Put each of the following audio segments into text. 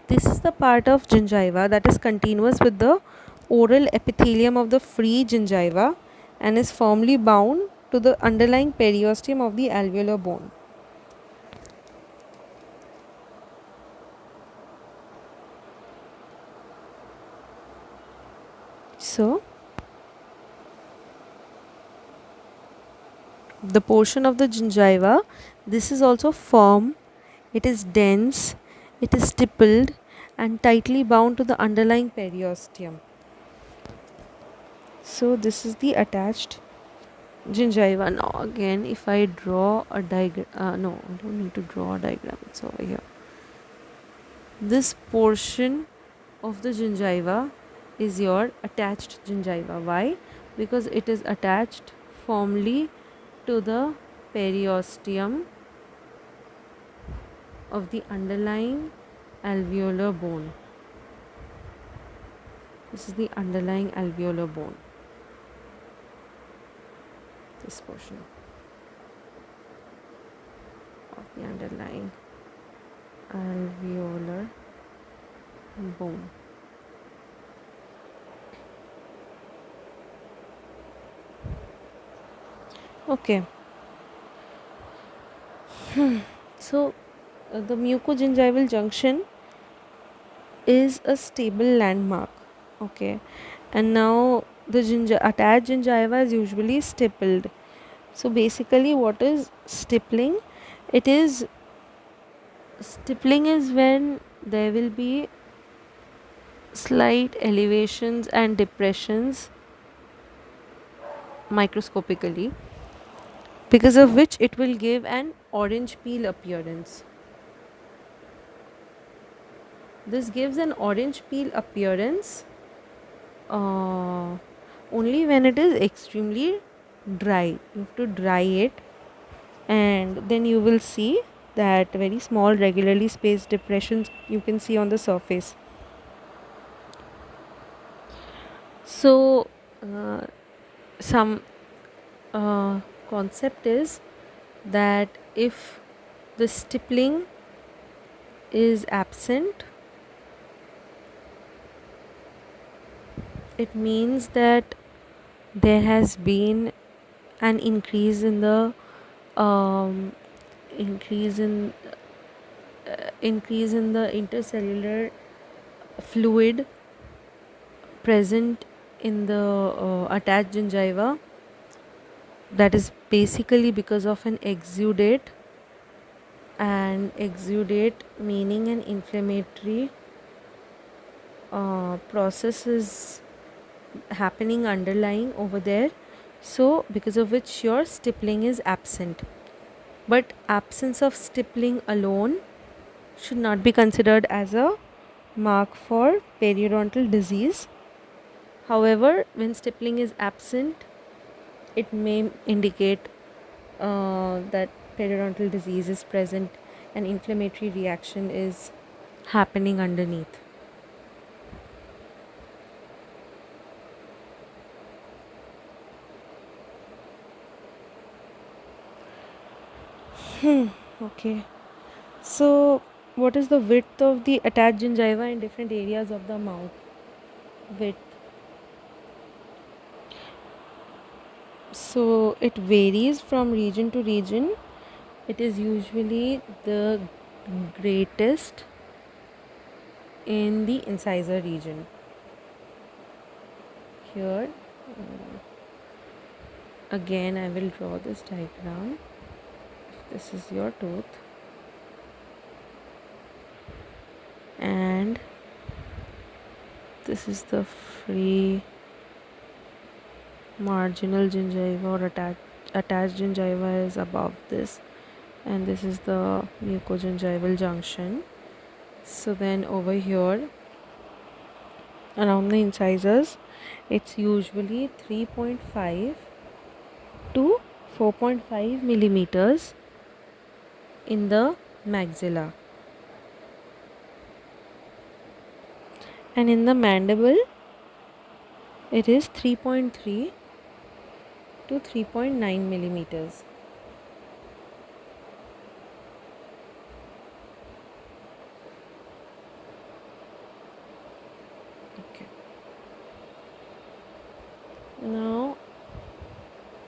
this is the part of gingiva that is continuous with the oral epithelium of the free gingiva and is firmly bound to the underlying periosteum of the alveolar bone. So, the portion of the gingiva, this is also firm, it is dense, it is stippled and tightly bound to the underlying periosteum. So this is the attached gingiva. Now again, if I draw a diagram, no, I don't need to draw a diagram, it's over here. This portion of the gingiva is your attached gingiva. Why? Because it is attached firmly to the periosteum of the underlying alveolar bone. This is the underlying alveolar bone. This portion of the underlying alveolar bone. Okay. So the mucogingival junction is a stable landmark. Okay, and now the attached gingiva is usually stippled. So basically, what is stippling? It is stippling is when there will be slight elevations and depressions microscopically, because of which it will give an orange peel appearance. This gives an orange peel appearance only when it is extremely dry. You have to dry it, and then you will see that very small regularly spaced depressions you can see on the surface. So some concept is that if the stippling is absent, it means that there has been an increase in the increase in the intercellular fluid present in the attached gingiva. That is basically because of an exudate, and exudate meaning an inflammatory process is happening underlying over there. So because of which your stippling is absent. But absence of stippling alone should not be considered as a mark for periodontal disease. However, when stippling is absent, it may indicate that periodontal disease is present and inflammatory reaction is happening underneath. Okay. So, what is the width of the attached gingiva in different areas of the mouth? Width. So, it varies from region to region. It is usually the greatest in the incisor region. Here, again, I will draw this diagram. This is your tooth, and this is the free marginal gingiva or attached gingiva is above this, and this is the mucogingival junction. So then over here around the incisors, it's usually 3.5 to 4.5 millimeters in the maxilla, and in the mandible it is 3.3 to 3.9 millimeters. Okay. Now,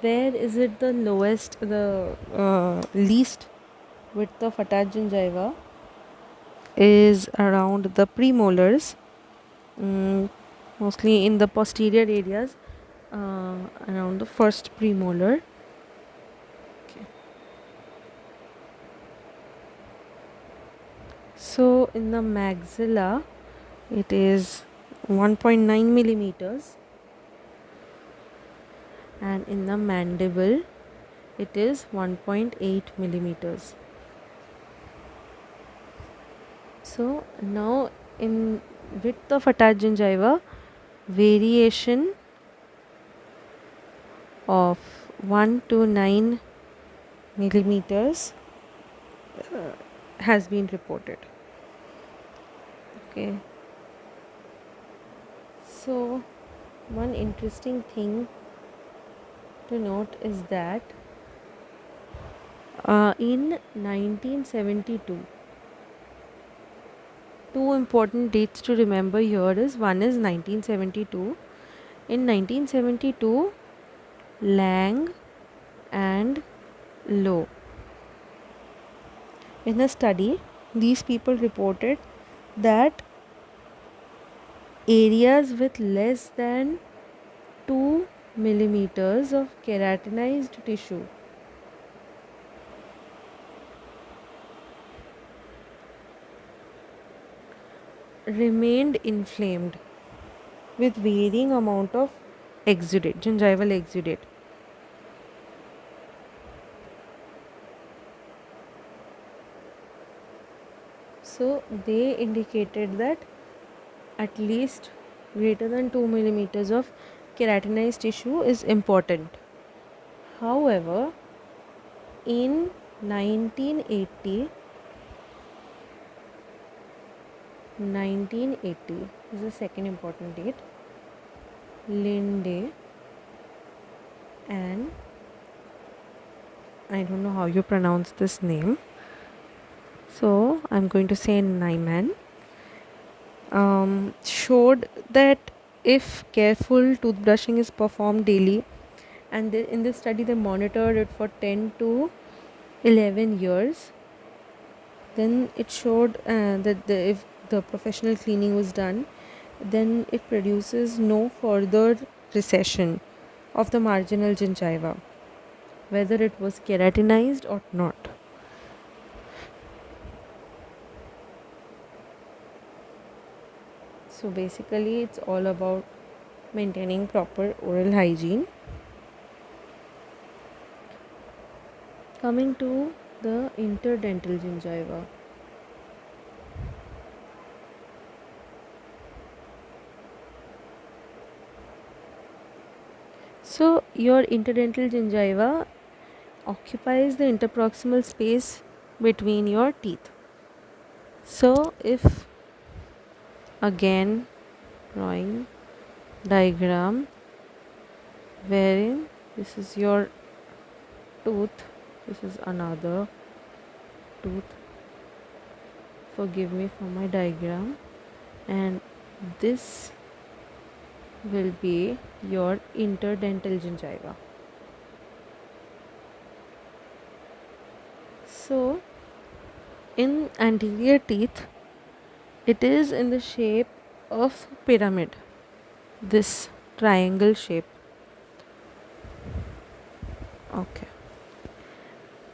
where is it the lowest, the least width of attached gingiva is around the premolars, mm, mostly in the posterior areas, around the first premolar. Okay. So in the maxilla, it is 1.9 millimeters, and in the mandible, it is 1.8 millimeters. So now in width of attached gingiva, variation of 1 to 9 millimeters has been reported. Okay. So one interesting thing to note is that in 1972, two important dates to remember here is one is 1972. In 1972, Lang and Low, in a study, these people reported that areas with less than 2 millimeters of keratinized tissue remained inflamed with varying amount of exudate, gingival exudate. So they indicated that at least greater than 2 millimeters of keratinized tissue is important. However, in 1980, 1980 is the second important date, Linde and I don't know how you pronounce this name, so I'm going to say Nyman, showed that if careful toothbrushing is performed daily, and in this study they monitored it for 10 to 11 years, then it showed that if the professional cleaning was done, then it produces no further recession of the marginal gingiva, whether it was keratinized or not. So basically it's all about maintaining proper oral hygiene. Coming to the interdental gingiva. So your interdental gingiva occupies the interproximal space between your teeth. So if again drawing diagram wherein this is your tooth, this is another tooth, forgive me for my diagram, and this will be your interdental gingiva. So in anterior teeth, it is in the shape of pyramid, this triangle shape. Okay.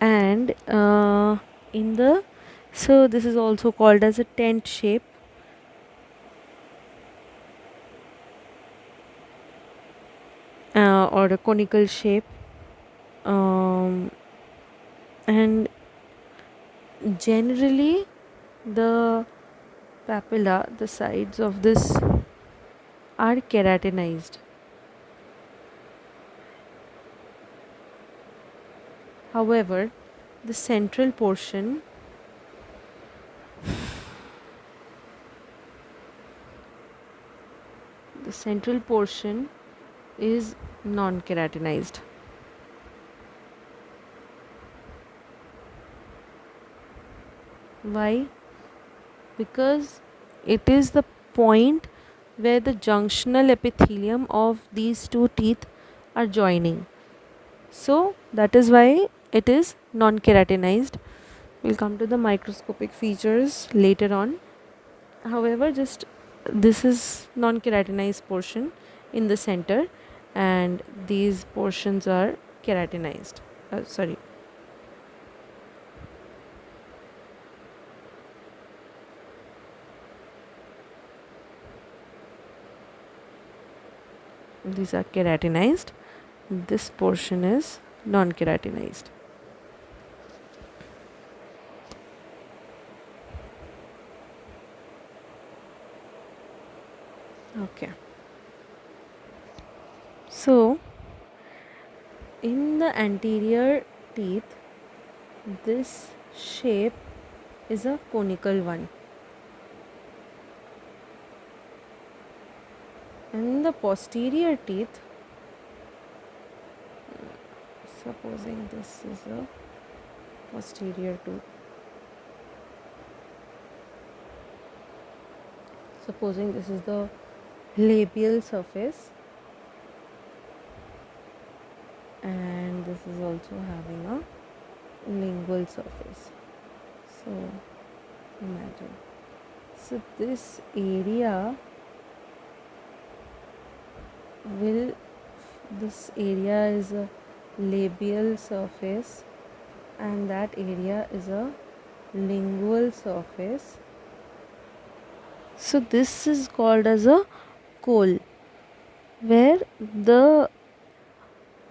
And in the, so this is also called as a tent shape. Or a conical shape, and generally the papilla, the sides of this, are keratinized. However, the central portion is non-keratinized. Why? Because it is the point where the junctional epithelium of these two teeth are joining. So that is why it is non-keratinized. We'll come to the microscopic features later on. However, just this is non-keratinized portion in the center, and these portions are keratinized. Sorry. These are keratinized. This portion is non-keratinized. Okay. So, in the anterior teeth, this shape is a conical one. In the posterior teeth, supposing this is a posterior tooth, supposing this is the labial surface, and this is also having a lingual surface. So imagine, so this area this area is a labial surface, and that area is a lingual surface. So this is called as a cole, where the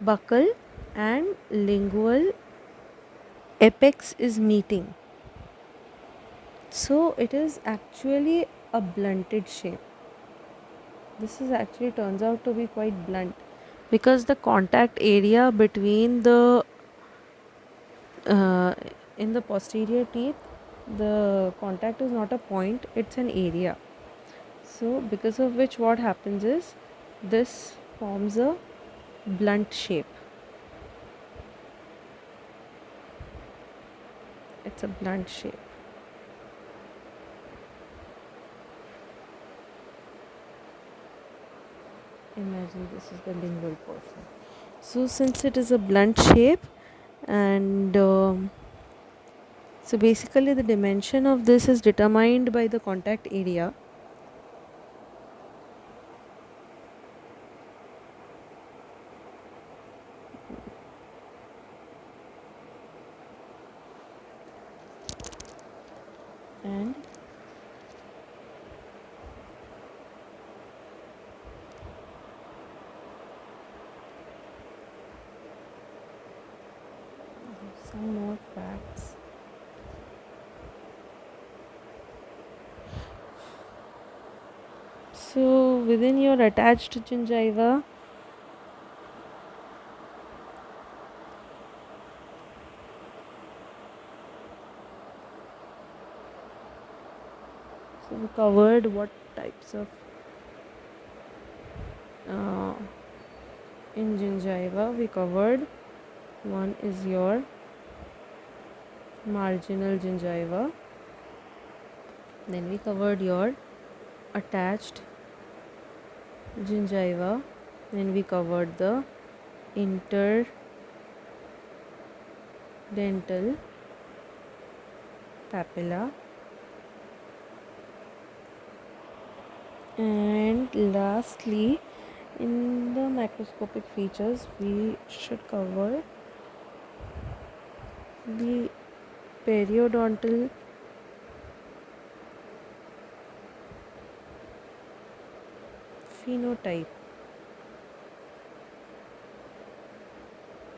buccal and lingual apex is meeting. So it is actually a blunted shape. This is actually turns out to be quite blunt, because the contact area between the in the posterior teeth, the contact is not a point, it's an area. So because of which what happens is this forms a blunt shape. It's a blunt shape. Imagine this is the lingual portion. So since it is a blunt shape, and so basically the dimension of this is determined by the contact area. And some more facts. So within your attached gingiva, so we covered what types of in gingiva we covered. One is your marginal gingiva, then we covered your attached gingiva, then we covered the interdental papilla, and lastly in the macroscopic features we should cover the periodontal phenotype.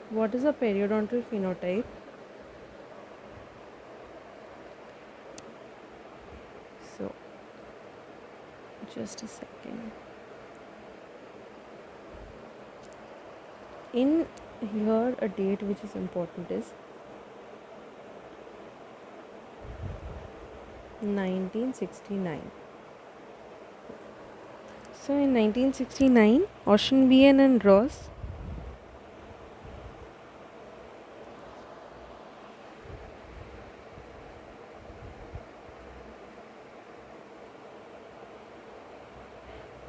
What is a periodontal phenotype? So just a second. In here a date which is important is 1969. So in 1969, Ocean and Ross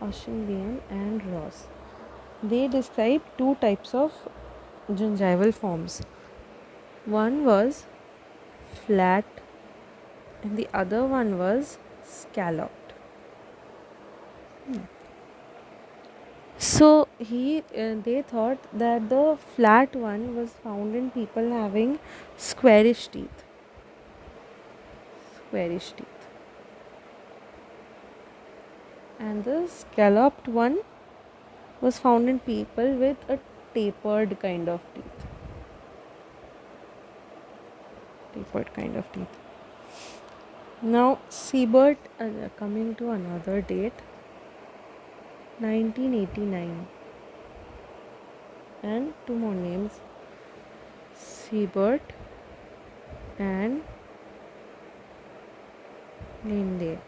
Ocean and Ross. They described two types of gingival forms. One was flat and the other one was scalloped. So they thought that the flat one was found in people having squarish teeth. Squarish teeth. And the scalloped one was found in people with a tapered kind of teeth. Tapered kind of teeth. Now, Siebert, coming to another date, 1989, and two more names, Siebert and Linde.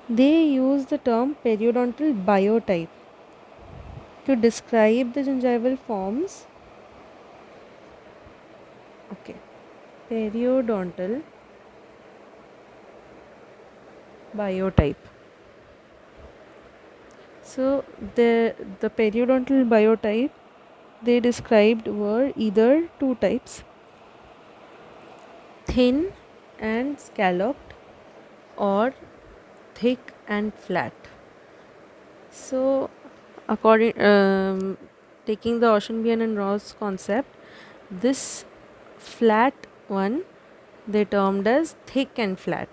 They use the term periodontal biotype to describe the gingival forms. Okay, periodontal biotype. So the periodontal biotype they described were either two types, thin and scalloped or thick and flat. So according taking the Ocean and Ross concept, this flat one they termed as thick and flat,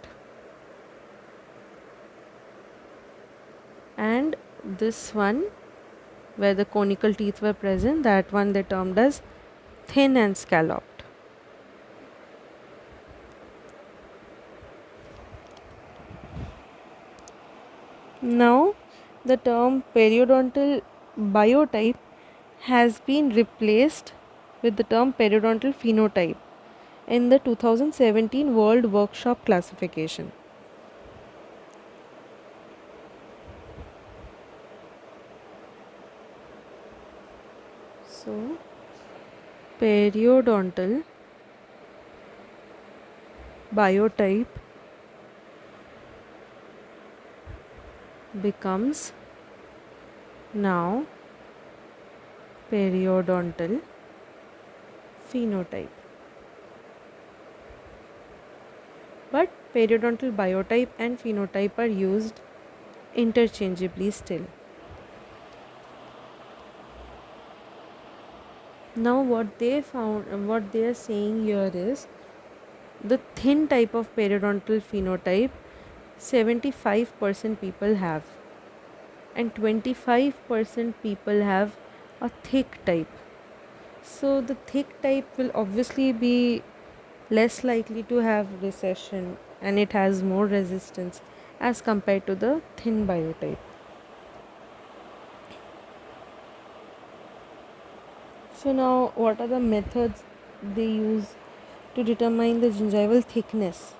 and this one where the conical teeth were present, that one they termed as thin and scalloped. Now the term periodontal biotype has been replaced with the term periodontal phenotype in the 2017 World Workshop classification. So, periodontal biotype becomes now periodontal phenotype. But periodontal biotype and phenotype are used interchangeably still. Now what they found, what they are saying here is the thin type of periodontal phenotype 75% people have, and 25% people have a thick type. So the thick type will obviously be less likely to have recession and it has more resistance as compared to the thin biotype. So now what are the methods they use to determine the gingival thickness?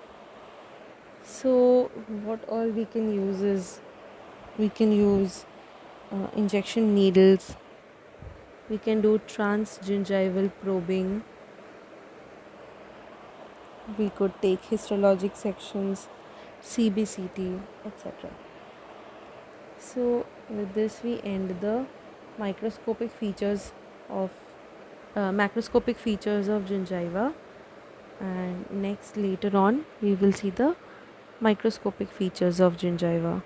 So what all we can use is we can use injection needles, we can do transgingival probing, we could take histologic sections, CBCT, etc. So with this we end the microscopic features of macroscopic features of gingiva, and next later on we will see the microscopic features of gingiva.